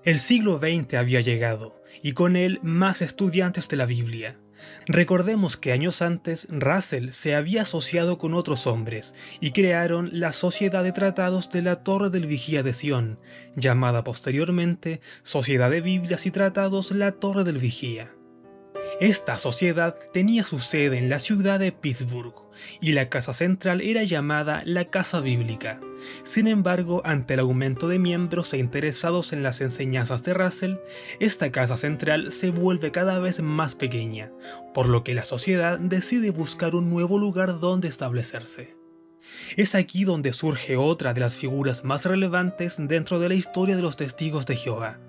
El siglo XX había llegado, y con él más estudiantes de la Biblia. Recordemos que años antes Russell se había asociado con otros hombres y crearon la Sociedad de Tratados de la Torre del Vigía de Sion, llamada posteriormente Sociedad de Biblias y Tratados La Torre del Vigía. Esta sociedad tenía su sede en la ciudad de Pittsburgh, y la casa central era llamada la Casa Bíblica. Sin embargo, ante el aumento de miembros e interesados en las enseñanzas de Russell, esta casa central se vuelve cada vez más pequeña, por lo que la sociedad decide buscar un nuevo lugar donde establecerse. Es aquí donde surge otra de las figuras más relevantes dentro de la historia de los testigos de Jehová,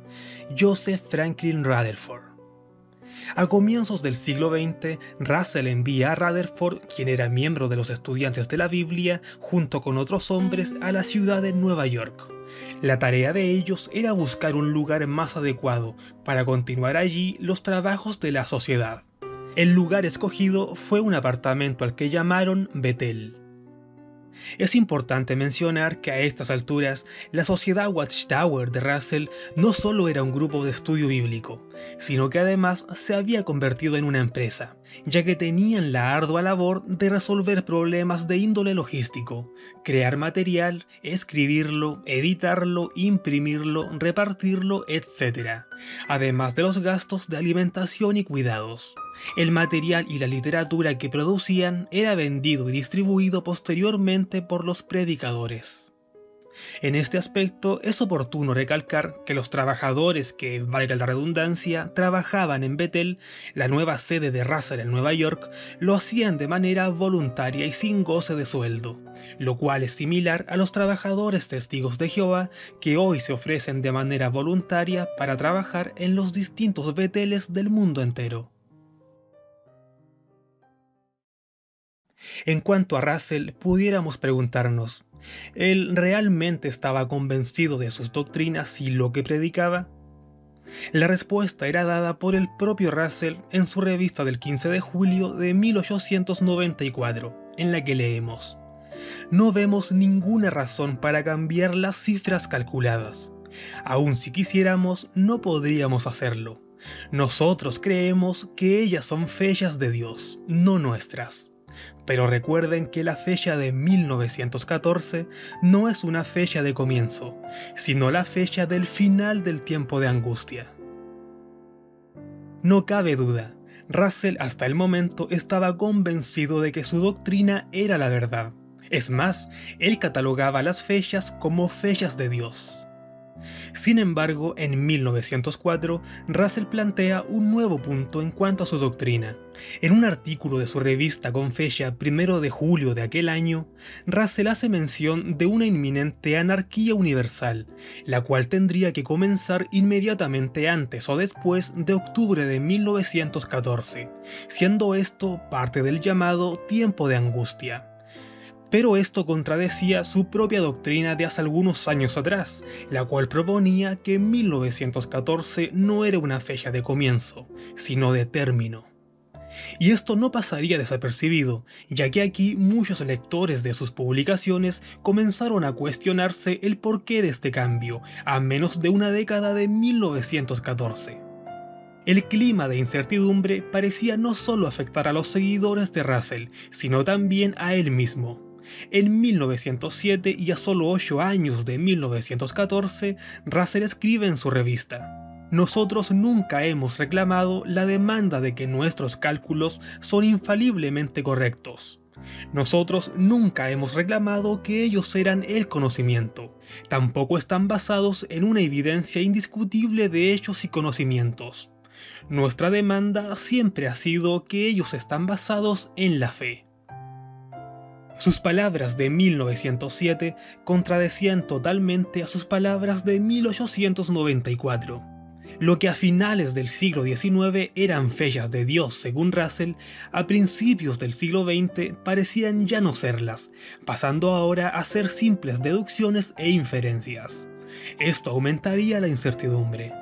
Joseph Franklin Rutherford. A comienzos del siglo XX, Russell envía a Rutherford, quien era miembro de los estudiantes de la Biblia, junto con otros hombres, a la ciudad de Nueva York. La tarea de ellos era buscar un lugar más adecuado para continuar allí los trabajos de la sociedad. El lugar escogido fue un apartamento al que llamaron Betel. Es importante mencionar que a estas alturas, la Sociedad Watchtower de Russell no solo era un grupo de estudio bíblico, sino que además se había convertido en una empresa, ya que tenían la ardua labor de resolver problemas de índole logístico, crear material, escribirlo, editarlo, imprimirlo, repartirlo, etc., además de los gastos de alimentación y cuidados. El material y la literatura que producían era vendido y distribuido posteriormente por los predicadores. En este aspecto es oportuno recalcar que los trabajadores que, valga la redundancia, trabajaban en Betel, la nueva sede de Russell en Nueva York, lo hacían de manera voluntaria y sin goce de sueldo, lo cual es similar a los trabajadores testigos de Jehová que hoy se ofrecen de manera voluntaria para trabajar en los distintos Beteles del mundo entero. En cuanto a Russell, pudiéramos preguntarnos, ¿él realmente estaba convencido de sus doctrinas y lo que predicaba? La respuesta era dada por el propio Russell en su revista del 15 de julio de 1894, en la que leemos: "No vemos ninguna razón para cambiar las cifras calculadas. Aun si quisiéramos, no podríamos hacerlo. Nosotros creemos que ellas son fechas de Dios, no nuestras. Pero recuerden que la fecha de 1914 no es una fecha de comienzo, sino la fecha del final del tiempo de angustia". No cabe duda, Russell hasta el momento estaba convencido de que su doctrina era la verdad. Es más, él catalogaba las fechas como fechas de Dios. Sin embargo, en 1904, Russell plantea un nuevo punto en cuanto a su doctrina. En un artículo de su revista con fecha 1 de julio de aquel año, Russell hace mención de una inminente anarquía universal, la cual tendría que comenzar inmediatamente antes o después de octubre de 1914, siendo esto parte del llamado tiempo de angustia. Pero esto contradecía su propia doctrina de hace algunos años atrás, la cual proponía que 1914 no era una fecha de comienzo, sino de término. Y esto no pasaría desapercibido, ya que aquí muchos lectores de sus publicaciones comenzaron a cuestionarse el porqué de este cambio, a menos de una década de 1914. El clima de incertidumbre parecía no solo afectar a los seguidores de Russell, sino también a él mismo. En 1907 y a solo 8 años de 1914, Russell escribe en su revista: "Nosotros nunca hemos reclamado la demanda de que nuestros cálculos son infaliblemente correctos. Nosotros nunca hemos reclamado que ellos eran el conocimiento. Tampoco están basados en una evidencia indiscutible de hechos y conocimientos. Nuestra demanda siempre ha sido que ellos están basados en la fe". Sus palabras de 1907 contradecían totalmente a sus palabras de 1894. Lo que a finales del siglo XIX eran fechas de Dios según Russell, a principios del siglo XX parecían ya no serlas, pasando ahora a ser simples deducciones e inferencias. Esto aumentaría la incertidumbre.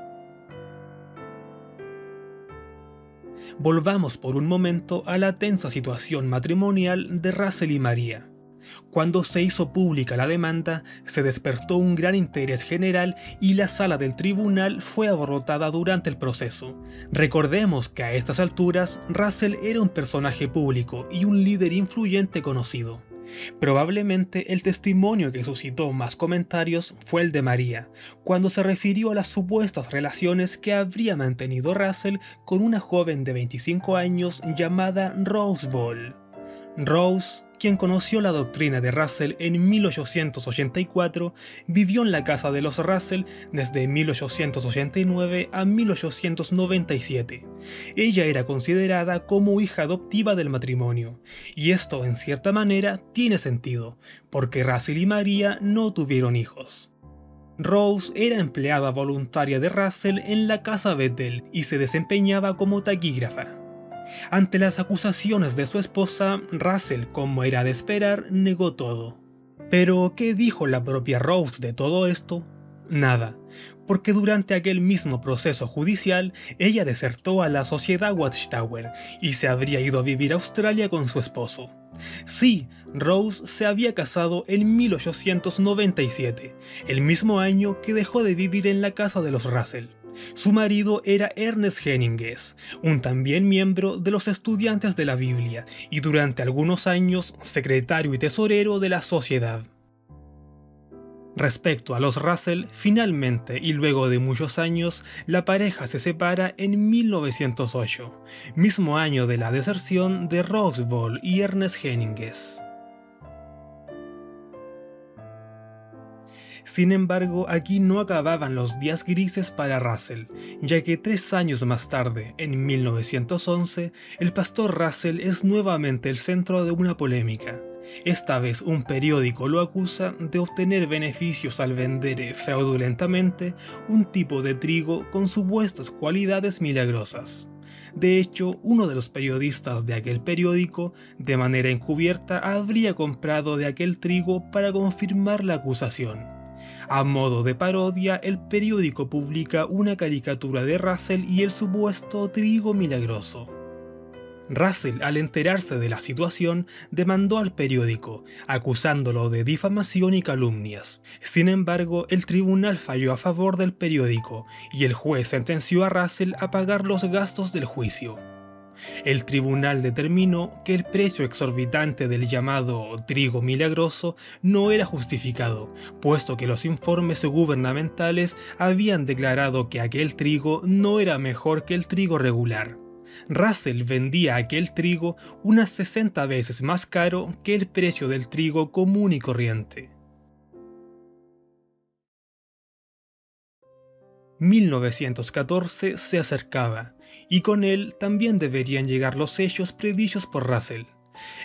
Volvamos por un momento a la tensa situación matrimonial de Russell y María. Cuando se hizo pública la demanda, se despertó un gran interés general y la sala del tribunal fue abarrotada durante el proceso. Recordemos que a estas alturas, Russell era un personaje público y un líder influyente conocido. Probablemente el testimonio que suscitó más comentarios fue el de María, cuando se refirió a las supuestas relaciones que habría mantenido Russell con una joven de 25 años llamada Rose Ball. Rose, quien conoció la doctrina de Russell en 1884, vivió en la casa de los Russell desde 1889 a 1897. Ella era considerada como hija adoptiva del matrimonio, y esto en cierta manera tiene sentido, porque Russell y María no tuvieron hijos. Rose era empleada voluntaria de Russell en la casa Bethel y se desempeñaba como taquígrafa. Ante las acusaciones de su esposa, Russell, como era de esperar, negó todo. Pero, ¿qué dijo la propia Rose de todo esto? Nada, porque durante aquel mismo proceso judicial, ella desertó a la sociedad Watchtower y se habría ido a vivir a Australia con su esposo. Sí, Rose se había casado en 1897, el mismo año que dejó de vivir en la casa de los Russell. Su marido era Ernest Henninges, un también miembro de los Estudiantes de la Biblia y durante algunos años secretario y tesorero de la sociedad. Respecto a los Russell, finalmente y luego de muchos años, la pareja se separa en 1908, mismo año de la deserción de Rose Ball y Ernest Henninges. Sin embargo, aquí no acababan los días grises para Russell, ya que 3 años más tarde, en 1911, el pastor Russell es nuevamente el centro de una polémica. Esta vez un periódico lo acusa de obtener beneficios al vender fraudulentamente un tipo de trigo con supuestas cualidades milagrosas. De hecho, uno de los periodistas de aquel periódico, de manera encubierta, habría comprado de aquel trigo para confirmar la acusación. A modo de parodia, el periódico publica una caricatura de Russell y el supuesto trigo milagroso. Russell, al enterarse de la situación, demandó al periódico, acusándolo de difamación y calumnias. Sin embargo, el tribunal falló a favor del periódico y el juez sentenció a Russell a pagar los gastos del juicio. El tribunal determinó que el precio exorbitante del llamado trigo milagroso no era justificado, puesto que los informes gubernamentales habían declarado que aquel trigo no era mejor que el trigo regular. Russell vendía aquel trigo unas 60 veces más caro que el precio del trigo común y corriente. 1914 se acercaba, y con él también deberían llegar los hechos predichos por Russell.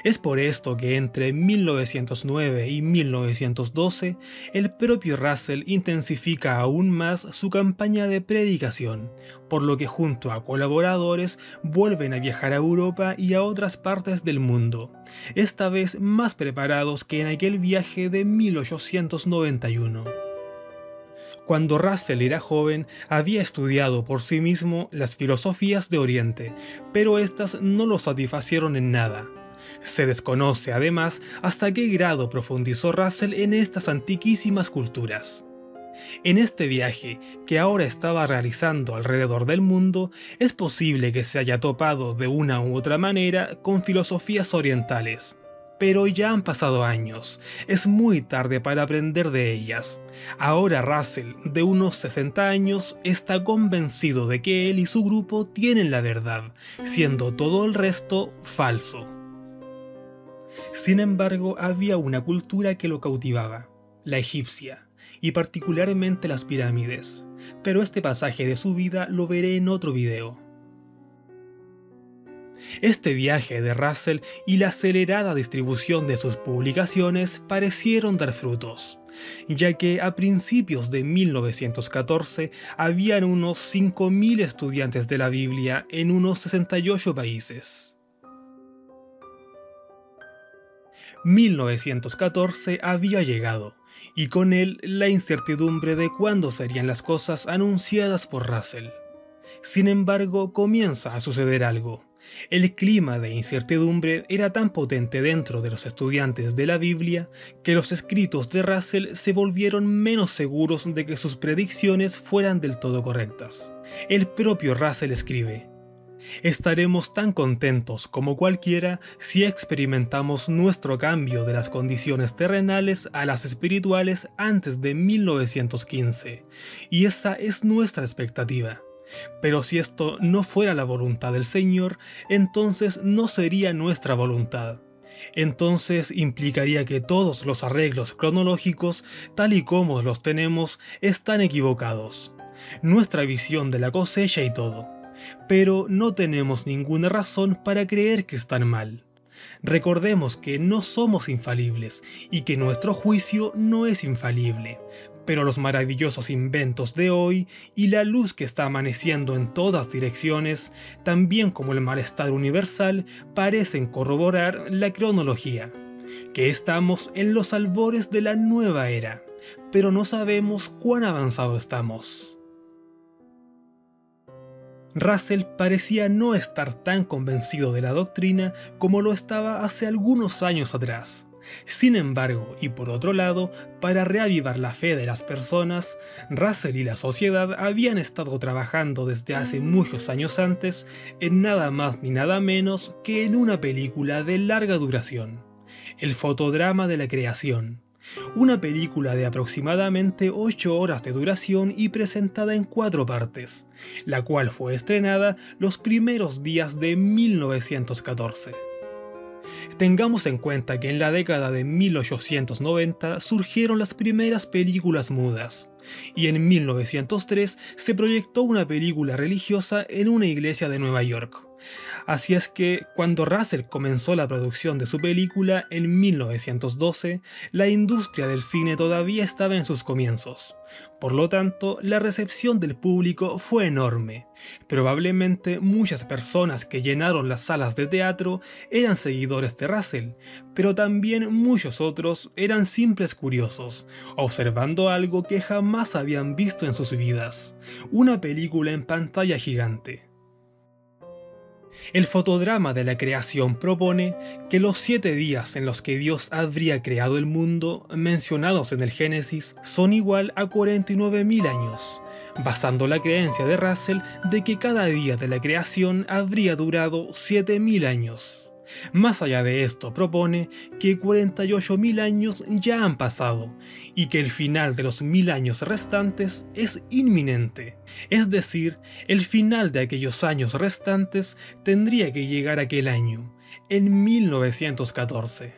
Es por esto que entre 1909 y 1912, el propio Russell intensifica aún más su campaña de predicación, por lo que junto a colaboradores vuelven a viajar a Europa y a otras partes del mundo, esta vez más preparados que en aquel viaje de 1891. Cuando Russell era joven, había estudiado por sí mismo las filosofías de Oriente, pero estas no lo satisfacieron en nada. Se desconoce además hasta qué grado profundizó Russell en estas antiquísimas culturas. En este viaje, que ahora estaba realizando alrededor del mundo, es posible que se haya topado de una u otra manera con filosofías orientales. Pero ya han pasado años, es muy tarde para aprender de ellas. Ahora Russell, de unos 60 años, está convencido de que él y su grupo tienen la verdad, siendo todo el resto falso. Sin embargo, había una cultura que lo cautivaba, la egipcia, y particularmente las pirámides, pero este pasaje de su vida lo veré en otro video. Este viaje de Russell y la acelerada distribución de sus publicaciones parecieron dar frutos, ya que a principios de 1914 habían unos 5.000 estudiantes de la Biblia en unos 68 países. 1914 había llegado, y con él la incertidumbre de cuándo serían las cosas anunciadas por Russell. Sin embargo, comienza a suceder algo. El clima de incertidumbre era tan potente dentro de los estudiantes de la Biblia que los escritos de Russell se volvieron menos seguros de que sus predicciones fueran del todo correctas. El propio Russell escribe: estaremos tan contentos como cualquiera si experimentamos nuestro cambio de las condiciones terrenales a las espirituales antes de 1915, y esa es nuestra expectativa. Pero si esto no fuera la voluntad del Señor, entonces no sería nuestra voluntad. Entonces implicaría que todos los arreglos cronológicos, tal y como los tenemos, están equivocados. Nuestra visión de la cosecha y todo. Pero no tenemos ninguna razón para creer que están mal. Recordemos que no somos infalibles y que nuestro juicio no es infalible, pero los maravillosos inventos de hoy y la luz que está amaneciendo en todas direcciones, también como el malestar universal, parecen corroborar la cronología, que estamos en los albores de la nueva era, pero no sabemos cuán avanzado estamos. Russell parecía no estar tan convencido de la doctrina como lo estaba hace algunos años atrás. Sin embargo, y por otro lado, para reavivar la fe de las personas, Russell y la sociedad habían estado trabajando desde hace muchos años antes en nada más ni nada menos que en una película de larga duración, el fotodrama de la creación. Una película de aproximadamente 8 horas de duración y presentada en 4 partes, la cual fue estrenada los primeros días de 1914. Tengamos en cuenta que en la década de 1890 surgieron las primeras películas mudas, y en 1903 se proyectó una película religiosa en una iglesia de Nueva York. Así es que, cuando Russell comenzó la producción de su película en 1912, la industria del cine todavía estaba en sus comienzos. Por lo tanto, la recepción del público fue enorme. Probablemente muchas personas que llenaron las salas de teatro eran seguidores de Russell, pero también muchos otros eran simples curiosos, observando algo que jamás habían visto en sus vidas: una película en pantalla gigante. El fotodrama de la creación propone que los 7 días en los que Dios habría creado el mundo, mencionados en el Génesis, son igual a 49.000 años, basando la creencia de Russell de que cada día de la creación habría durado 7.000 años. Más allá de esto, propone que 48.000 años ya han pasado y que el final de los 1.000 años restantes es inminente. Es decir, el final de aquellos años restantes tendría que llegar aquel año, en 1914.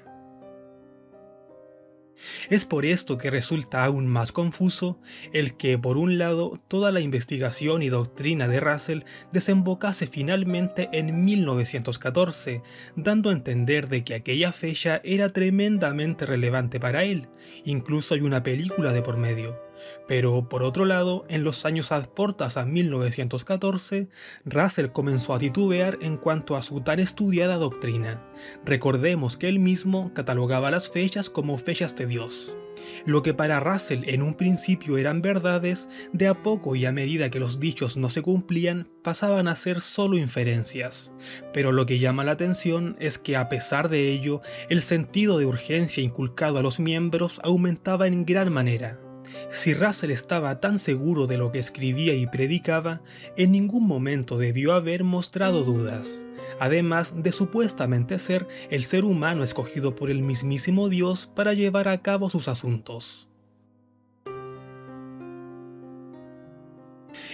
Es por esto que resulta aún más confuso el que, por un lado, toda la investigación y doctrina de Russell desembocase finalmente en 1914, dando a entender de que aquella fecha era tremendamente relevante para él, incluso hay una película de por medio. Pero por otro lado, en los años adportas a 1914, Russell comenzó a titubear en cuanto a su tan estudiada doctrina. Recordemos que él mismo catalogaba las fechas como fechas de Dios. Lo que para Russell en un principio eran verdades, de a poco y a medida que los dichos no se cumplían, pasaban a ser solo inferencias. Pero lo que llama la atención es que a pesar de ello, el sentido de urgencia inculcado a los miembros aumentaba en gran manera. Si Russell estaba tan seguro de lo que escribía y predicaba, en ningún momento debió haber mostrado dudas, además de supuestamente ser el ser humano escogido por el mismísimo Dios para llevar a cabo sus asuntos.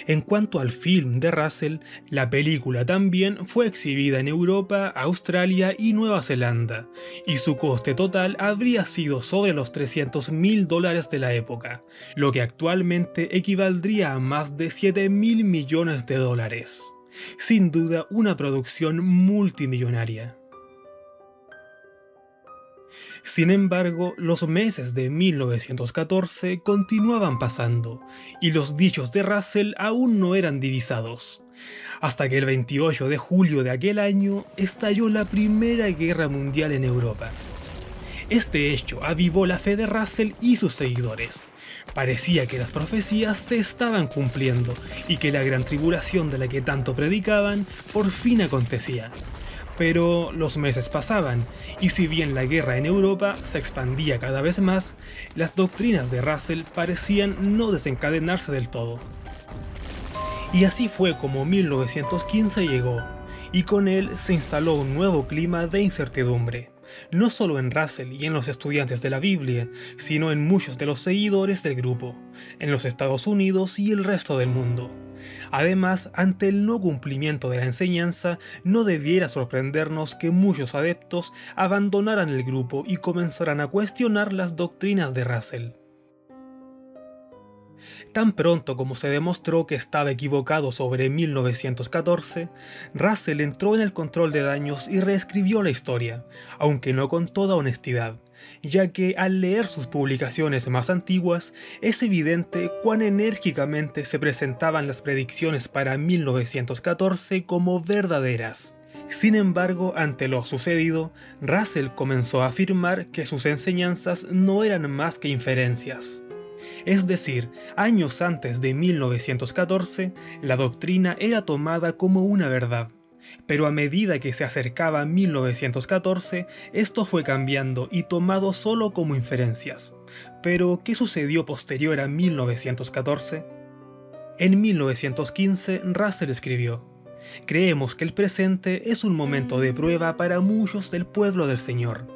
En cuanto al film de Russell, la película también fue exhibida en Europa, Australia y Nueva Zelanda, y su coste total habría sido sobre los $300.000 de la época, lo que actualmente equivaldría a más de $7.000 millones. Sin duda una producción multimillonaria. Sin embargo, los meses de 1914 continuaban pasando, y los dichos de Russell aún no eran divisados, hasta que el 28 de julio de aquel año estalló la Primera Guerra Mundial en Europa. Este hecho avivó la fe de Russell y sus seguidores. Parecía que las profecías se estaban cumpliendo y que la gran tribulación de la que tanto predicaban por fin acontecía. Pero los meses pasaban, y si bien la guerra en Europa se expandía cada vez más, las doctrinas de Russell parecían no desencadenarse del todo. Y así fue como 1915 llegó, y con él se instaló un nuevo clima de incertidumbre, no solo en Russell y en los estudiantes de la Biblia, sino en muchos de los seguidores del grupo, en los Estados Unidos y el resto del mundo. Además, ante el no cumplimiento de la enseñanza, no debiera sorprendernos que muchos adeptos abandonaran el grupo y comenzaran a cuestionar las doctrinas de Russell. Tan pronto como se demostró que estaba equivocado sobre 1914, Russell entró en el control de daños y reescribió la historia, aunque no con toda honestidad, ya que al leer sus publicaciones más antiguas, es evidente cuán enérgicamente se presentaban las predicciones para 1914 como verdaderas. Sin embargo, ante lo sucedido, Russell comenzó a afirmar que sus enseñanzas no eran más que inferencias. Es decir, años antes de 1914, la doctrina era tomada como una verdad. Pero a medida que se acercaba a 1914, esto fue cambiando y tomado solo como inferencias. Pero, ¿qué sucedió posterior a 1914? En 1915, Russell escribió: "Creemos que el presente es un momento de prueba para muchos del pueblo del Señor.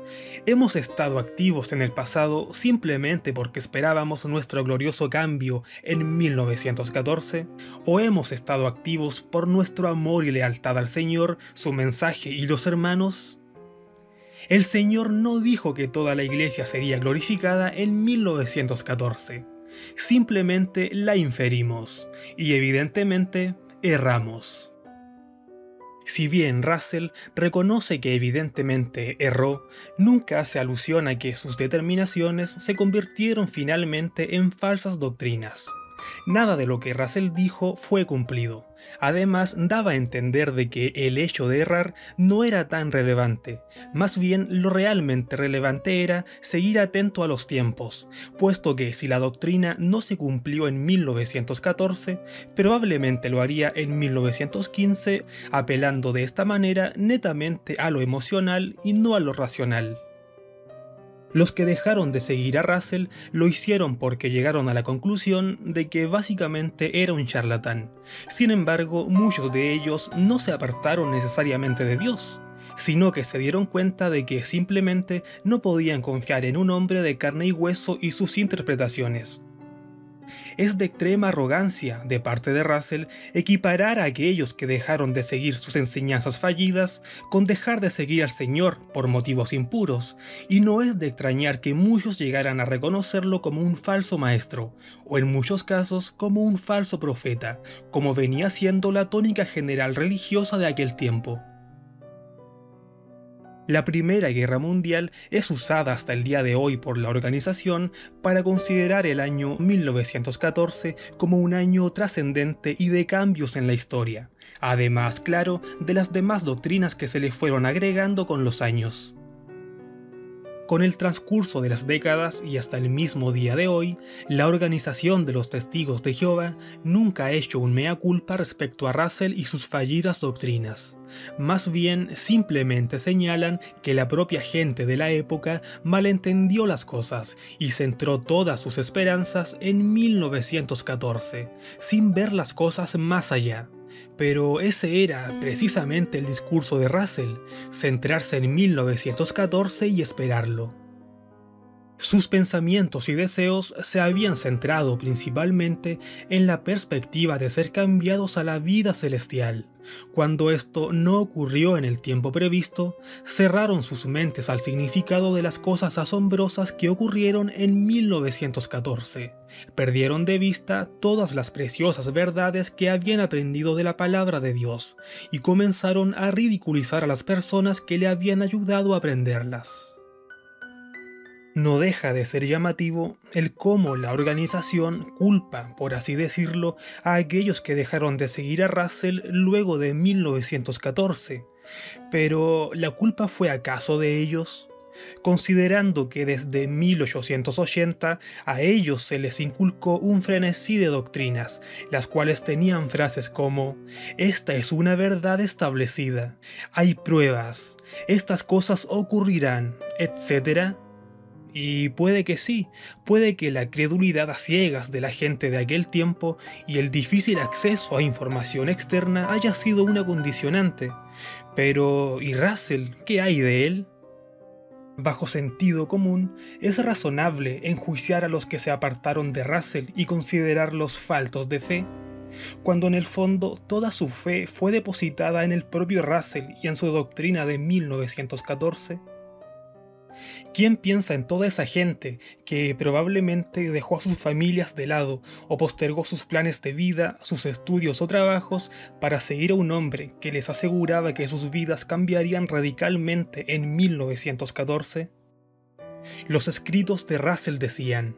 Hemos estado activos en el pasado simplemente porque esperábamos nuestro glorioso cambio en 1914, o hemos estado activos por nuestro amor y lealtad al Señor, su mensaje y los hermanos." El Señor no dijo que toda la iglesia sería glorificada en 1914. Simplemente la inferimos, y evidentemente erramos. Si bien Russell reconoce que evidentemente erró, nunca hace alusión a que sus determinaciones se convirtieron finalmente en falsas doctrinas. Nada de lo que Russell dijo fue cumplido. Además, daba a entender de que el hecho de errar no era tan relevante. Más bien, lo realmente relevante era seguir atento a los tiempos, puesto que si la doctrina no se cumplió en 1914, probablemente lo haría en 1915, apelando de esta manera netamente a lo emocional y no a lo racional. Los que dejaron de seguir a Russell lo hicieron porque llegaron a la conclusión de que básicamente era un charlatán. Sin embargo, muchos de ellos no se apartaron necesariamente de Dios, sino que se dieron cuenta de que simplemente no podían confiar en un hombre de carne y hueso y sus interpretaciones. Es de extrema arrogancia de parte de Russell equiparar a aquellos que dejaron de seguir sus enseñanzas fallidas con dejar de seguir al Señor por motivos impuros, y no es de extrañar que muchos llegaran a reconocerlo como un falso maestro, o en muchos casos como un falso profeta, como venía siendo la tónica general religiosa de aquel tiempo. La Primera Guerra Mundial es usada hasta el día de hoy por la organización para considerar el año 1914 como un año trascendente y de cambios en la historia, además, claro, de las demás doctrinas que se le fueron agregando con los años. Con el transcurso de las décadas y hasta el mismo día de hoy, la Organización de los Testigos de Jehová nunca ha hecho un mea culpa respecto a Russell y sus fallidas doctrinas. Más bien, simplemente señalan que la propia gente de la época malentendió las cosas y centró todas sus esperanzas en 1914, sin ver las cosas más allá. Pero ese era precisamente el discurso de Russell, centrarse en 1914 y esperarlo. Sus pensamientos y deseos se habían centrado principalmente en la perspectiva de ser cambiados a la vida celestial. Cuando esto no ocurrió en el tiempo previsto, cerraron sus mentes al significado de las cosas asombrosas que ocurrieron en 1914. Perdieron de vista todas las preciosas verdades que habían aprendido de la palabra de Dios y comenzaron a ridiculizar a las personas que le habían ayudado a aprenderlas. No deja de ser llamativo el cómo la organización culpa, por así decirlo, a aquellos que dejaron de seguir a Russell luego de 1914. Pero, ¿la culpa fue acaso de ellos? considerando que desde 1880 a ellos se les inculcó un frenesí de doctrinas, las cuales tenían frases como «Esta es una verdad establecida», «Hay pruebas», «Estas cosas ocurrirán», etc. Y puede que sí, puede que la credulidad a ciegas de la gente de aquel tiempo y el difícil acceso a información externa haya sido una condicionante. Pero, ¿y Russell? ¿Qué hay de él? Bajo sentido común, es razonable enjuiciar a los que se apartaron de Russell y considerarlos faltos de fe, cuando en el fondo toda su fe fue depositada en el propio Russell y en su doctrina de 1914. ¿Quién piensa en toda esa gente que probablemente dejó a sus familias de lado o postergó sus planes de vida, sus estudios o trabajos para seguir a un hombre que les aseguraba que sus vidas cambiarían radicalmente en 1914? Los escritos de Russell decían: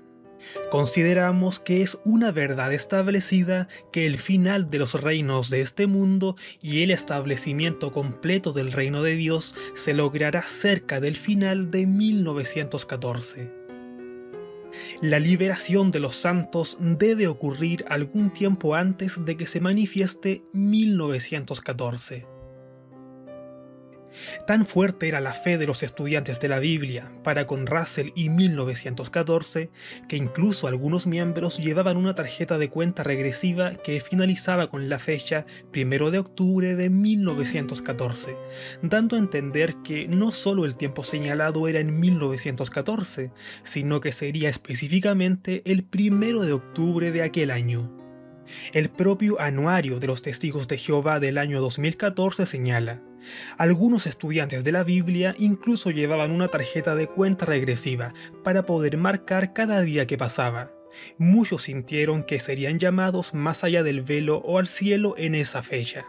«Consideramos que es una verdad establecida que el final de los reinos de este mundo y el establecimiento completo del reino de Dios se logrará cerca del final de 1914. La liberación de los santos debe ocurrir algún tiempo antes de que se manifieste 1914. Tan fuerte era la fe de los estudiantes de la Biblia para con Russell y 1914 que incluso algunos miembros llevaban una tarjeta de cuenta regresiva que finalizaba con la fecha 1 de octubre de 1914, dando a entender que no solo el tiempo señalado era en 1914, sino que sería específicamente el 1 de octubre de aquel año. El propio Anuario de los Testigos de Jehová del año 2014 señala: algunos estudiantes de la Biblia incluso llevaban una tarjeta de cuenta regresiva para poder marcar cada día que pasaba. Muchos sintieron que serían llamados más allá del velo o al cielo en esa fecha.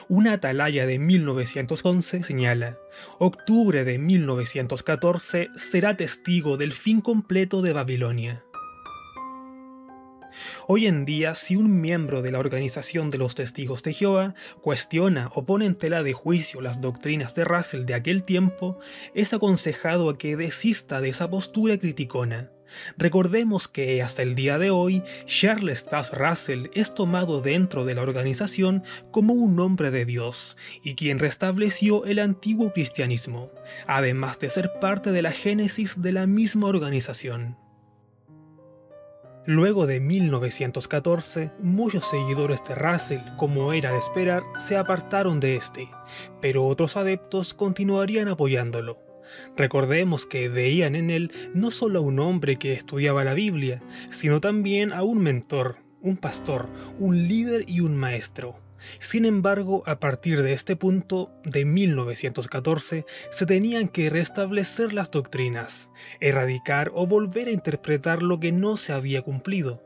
Una atalaya de 1911 señala: octubre de 1914 será testigo del fin completo de Babilonia. Hoy en día, si un miembro de la Organización de los Testigos de Jehová cuestiona o pone en tela de juicio las doctrinas de Russell de aquel tiempo, es aconsejado a que desista de esa postura criticona. Recordemos que hasta el día de hoy, Charles Taze Russell es tomado dentro de la organización como un hombre de Dios y quien restableció el antiguo cristianismo, además de ser parte de la génesis de la misma organización. Luego de 1914, muchos seguidores de Russell, como era de esperar, se apartaron de este, pero otros adeptos continuarían apoyándolo. Recordemos que veían en él no solo a un hombre que estudiaba la Biblia, sino también a un mentor, un pastor, un líder y un maestro. Sin embargo, a partir de este punto, de 1914, se tenían que restablecer las doctrinas, erradicar o volver a interpretar lo que no se había cumplido.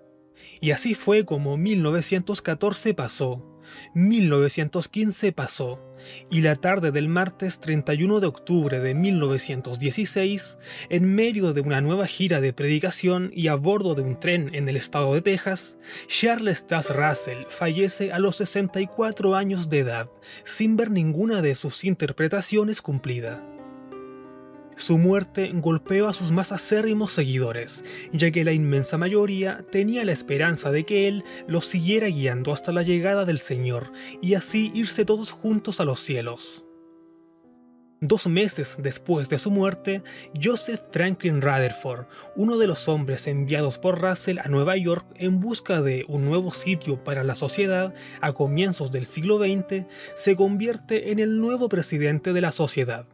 Y así fue como 1914 pasó, 1915 pasó, y la tarde del martes 31 de octubre de 1916, en medio de una nueva gira de predicación y a bordo de un tren en el estado de Texas, Charles Taze Russell fallece a los 64 años de edad, sin ver ninguna de sus interpretaciones cumplida. Su muerte golpeó a sus más acérrimos seguidores, ya que la inmensa mayoría tenía la esperanza de que él los siguiera guiando hasta la llegada del Señor y así irse todos juntos a los cielos. 2 meses después de su muerte, Joseph Franklin Rutherford, uno de los hombres enviados por Russell a Nueva York en busca de un nuevo sitio para la sociedad a comienzos del siglo XX, se convierte en el nuevo presidente de la sociedad.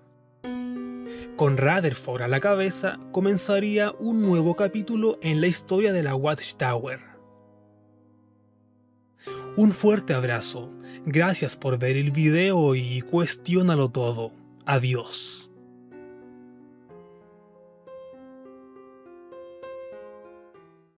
Con Rutherford a la cabeza, comenzaría un nuevo capítulo en la historia de la Watchtower. Un fuerte abrazo, gracias por ver el video y cuestiónalo todo. Adiós.